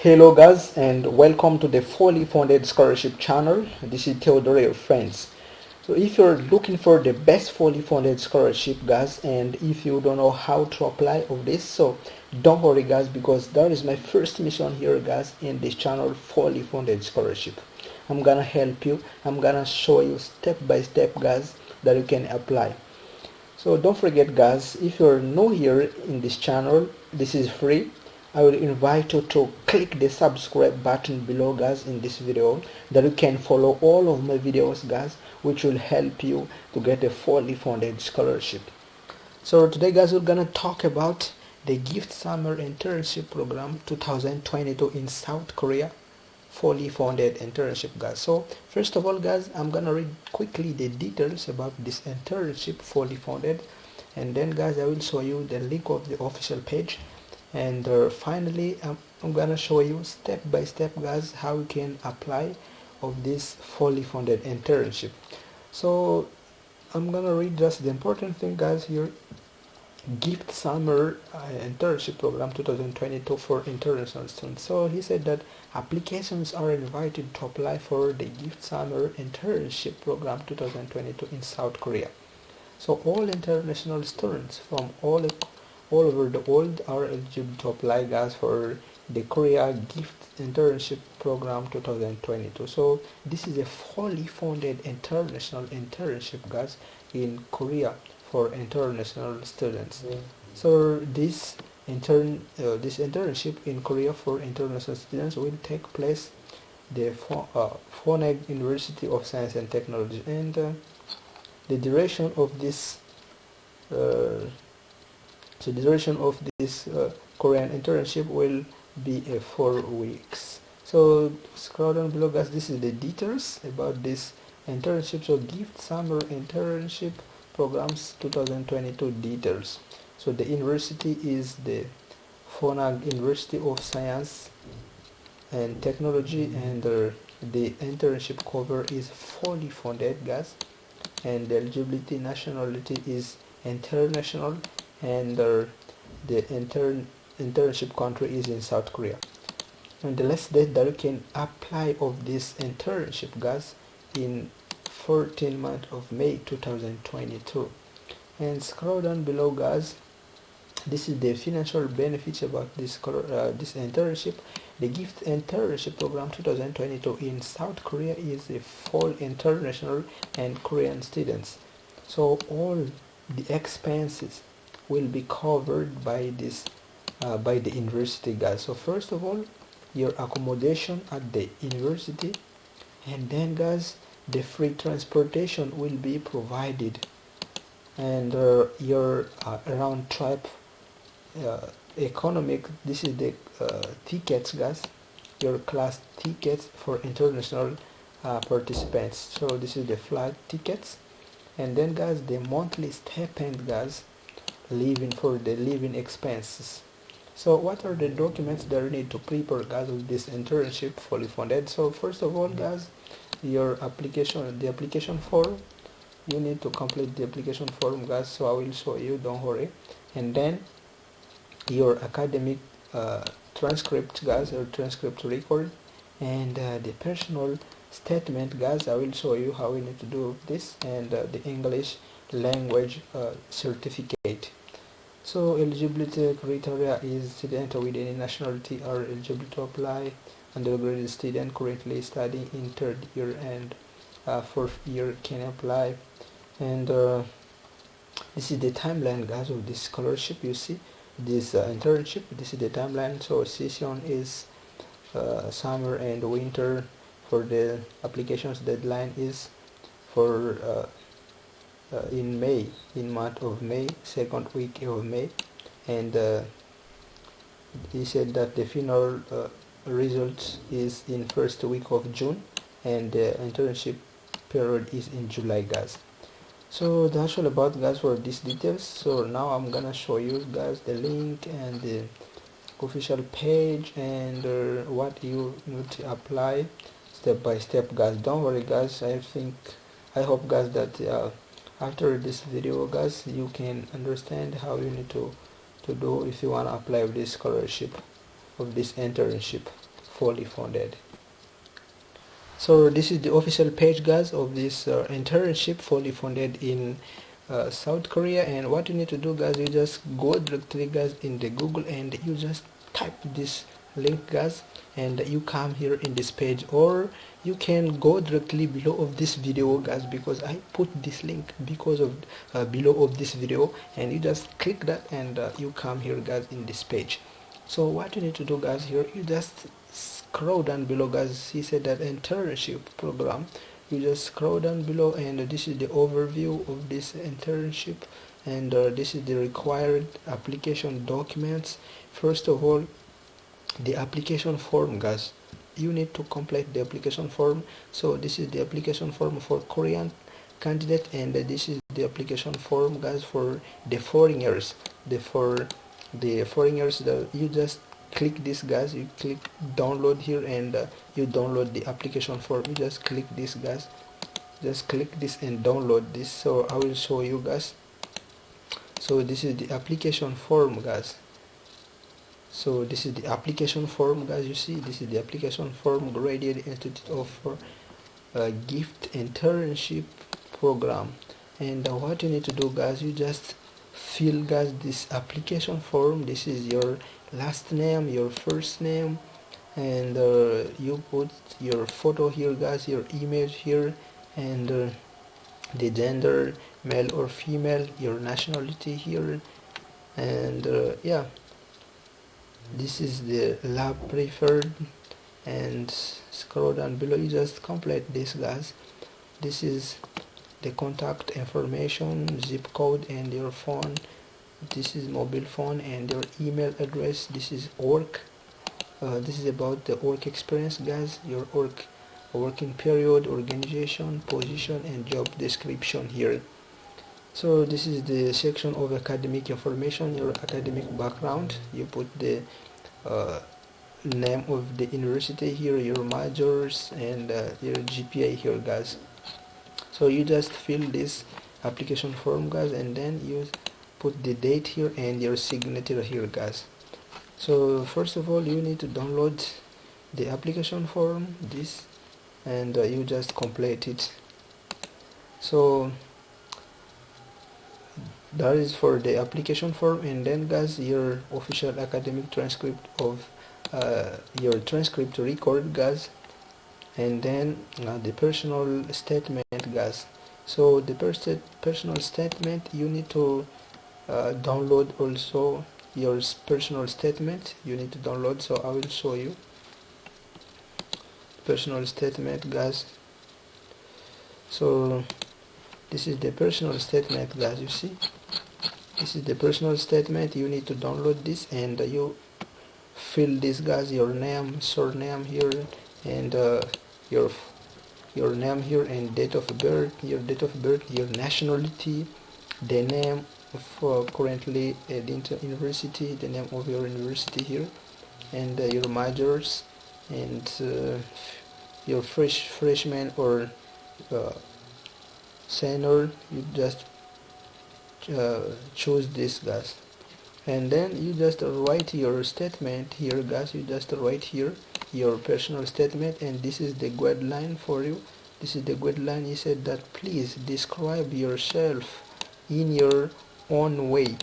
Hello guys, and welcome to the fully funded scholarship channel. This is Theodore, your friends. So if you're looking for the best fully funded scholarship guys, and if you don't know how to apply of this, so don't worry guys, because that is my first mission here guys in this channel, fully funded scholarship. I'm gonna help you. I'm gonna show you step by step guys that you can apply. So don't forget guys, if you're new here in this channel, this is free. I will invite you to click the subscribe button below guys in this video, that you can follow all of my videos guys, which will help you to get a fully funded scholarship. So today guys, we're gonna talk about the GIFT Summer Internship Program 2022 in South Korea, fully funded internship guys. So first of all guys, I'm gonna read quickly the details about this internship fully funded, and then guys I will show you the link of the official page, and finally I'm gonna show you step by step guys how you can apply of this fully funded internship. So I'm gonna read just the important thing guys here. GIFT Summer Internship Program 2022 for international students. So he said that applications are invited to apply for the GIFT Summer Internship Program 2022 in South Korea. So all international students from all over the world are eligible to apply guys for the Korea GIFT Internship Program 2022. So this is a fully funded international internship guys in Korea for international students. So this internship in Korea for international students will take place the Phoneg University of Science and Technology, and the duration of this Korean internship will be 4 weeks. So scroll down below guys, this is the details about this internship. So GIFT Summer Internship Programs 2022 details. So the university is the Phonag University of Science and Technology, and the internship cover is fully funded guys, and the eligibility nationality is international, and the internship country is in South Korea. And the last date that you can apply of this internship guys in 14th month of May 2022. And scroll down below guys, this is the financial benefits about this internship. The GIFT Internship Program 2022 in South Korea is a full international and Korean students. So all the expenses will be covered by this by the university guys. So first of all, your accommodation at the university, and then guys the free transportation will be provided, and your round trip economic, this is the tickets guys, your class tickets for international participants. So this is the flight tickets, and then guys the monthly stipend guys, living for the living expenses. So what are the documents that you need to prepare guys with this internship fully funded? So first of all guys, your application, the application form, you need to complete the application form guys, so I will show you, don't worry. And then your academic transcript guys, or transcript record, and the personal statement guys, I will show you how we need to do this, and the English language certificate. So eligibility criteria is student with any nationality are eligible to apply. Undergraduate student currently studying in third year and fourth year can apply. And this is the timeline guys of this scholarship. You see this internship, this is the timeline. So session is summer and winter. For the applications deadline is for in May, in month of May, second week of May, and he said that the final results is in first week of June, and the internship period is in July guys. So that's all about guys for these details. So now I'm gonna show you guys the link and the official page, and what you need to apply step by step guys. Don't worry guys, I hope guys that after this video guys you can understand how you need to do if you want to apply with this scholarship of this internship. fully funded. So this is the official page, guys, of this internship fully funded in South Korea. And what you need to do, guys, you just go directly, guys, in the Google, and you just type this link, guys, and you come here in this page, or you can go directly below of this video, guys, because I put this link because of below of this video, and you just click that, and you come here, guys, in this page. So what you need to do, guys, here you just scroll down below, guys. He said that internship program. You just scroll down below, and this is the overview of this internship, and this is the required application documents. First of all, the application form, guys. You need to complete the application form. So this is the application form for Korean candidate, and this is the application form, guys, for the foreigners. For the foreigners, you just click this, guys. You click download here, and you download the application form. You just click this, guys. Just click this and download this. So I will show you, guys. So this is the application form, guys. So this is the application form, guys. You see, this is the application form, Graded Institute of GIFT Internship Program. And what you need to do, guys, you just fill, guys, this application form. This is your last name, your first name, and you put your photo here, guys, your image here, and the gender, male or female, your nationality here, and yeah, this is the lab preferred, and scroll down below. You just complete this, guys. This is the contact information, zip code, and your phone. This is mobile phone and your email address. This is work. This is about the work experience, guys. Your working period, organization, position, and job description here. So this is the section of academic information, your academic background. You put the name of the university here, your majors, and your GPA here, guys. So you just fill this application form, guys, and then you put the date here and your signature here, guys. So first of all, you need to download the application form, this, and you just complete it. So that is for the application form. And then, guys, your official academic transcript of your transcript record, guys, and then the personal statement, guys. So the personal statement, you need to download also your personal statement. You need to download, so I will show you personal statement, guys. So this is the personal statement, guys. You see, this is the personal statement. You need to download this, and you fill this, guys, your name, surname here, and your name here, and date of birth, your date of birth, your nationality, the name for currently at the university, the name of your university here, and your majors, and your freshman or senior. You just choose this, guys, and then you just write your statement here, guys. You just write here your personal statement, and this is the guideline for you. This is the guideline. He said that please describe yourself in your own way,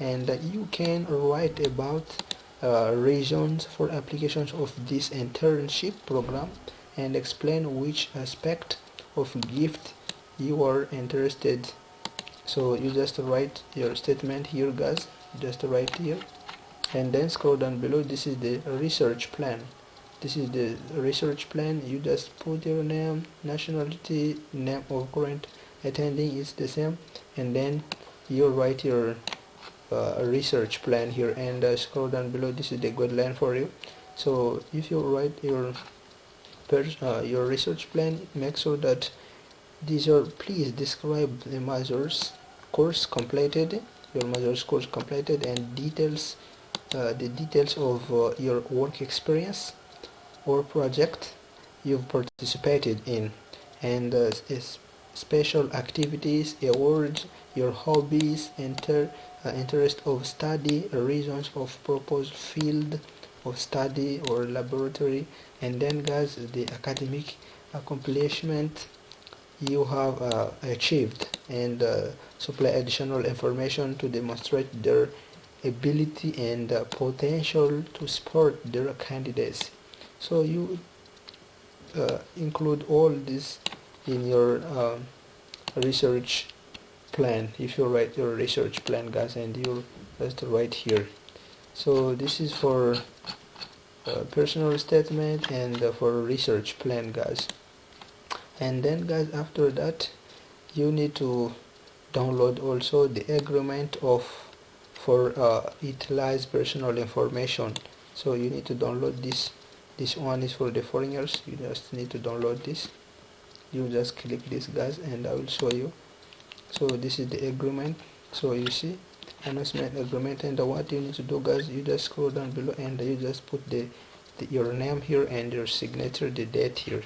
and you can write about reasons for applications of this internship program, and explain which aspect of gift you are interested. So you just write your statement here, guys. Just write here, and then scroll down below. This is the research plan. This is the research plan. You just put your name, nationality, name of current attending is the same, and then you write your research plan here, and scroll down below. This is the guideline for you. So if you write your research plan, make sure that these are, please describe the master's course completed, your master's course completed, and details, the details of your work experience or project you've participated in, and special activities, awards, your hobbies, interest of study, reasons of proposed field of study or laboratory, and then guys the academic accomplishment you have achieved, and supply additional information to demonstrate their ability and potential to support their candidacy. So you include all this in your research plan. If you write your research plan guys, and you just write here. So this is for personal statement and for research plan guys. And then guys, after that you need to download also the agreement of for utilize personal information. So you need to download this one is for the foreigners. You just need to download this. You just click this guys, and I will show you. So this is the agreement. So you see announcement agreement, and what you need to do guys, you just scroll down below and you just put your name here and your signature, the date here.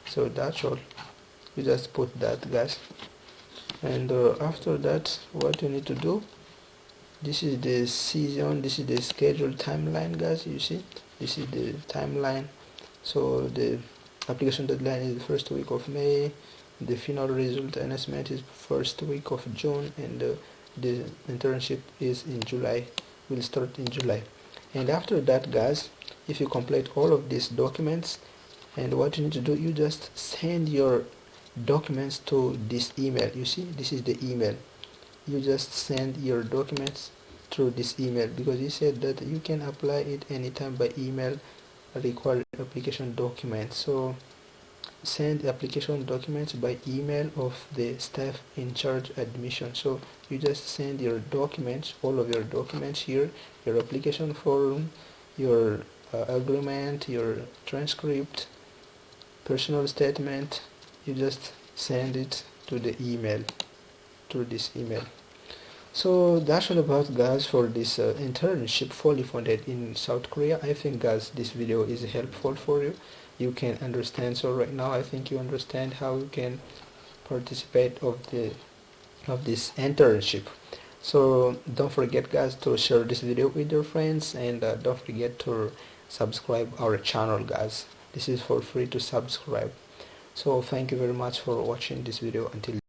So that's all. You just put that guys, and after that what you need to do, this is the season, this is the scheduled timeline guys. You see this is the timeline. So the application deadline is the first week of May, the final result announcement is first week of June, and the internship is in July, will start in July. And after that guys, if you complete all of these documents, and what you need to do, you just send your documents to this email. You see this is the email. You just send your documents through this email, because he said that you can apply it anytime by email, required application documents. So send application documents by email of the staff in charge admission. So you just send your documents, all of your documents here, your application form, your agreement, your transcript, personal statement. You just send it to the email, through this email. So that's all about guys for this internship fully funded in South Korea. I think guys this video is helpful for you. You can understand. So right now I think you understand how you can participate of this internship. So don't forget guys to share this video with your friends, and don't forget to subscribe our channel guys. This is for free to subscribe. So thank you very much for watching this video. Until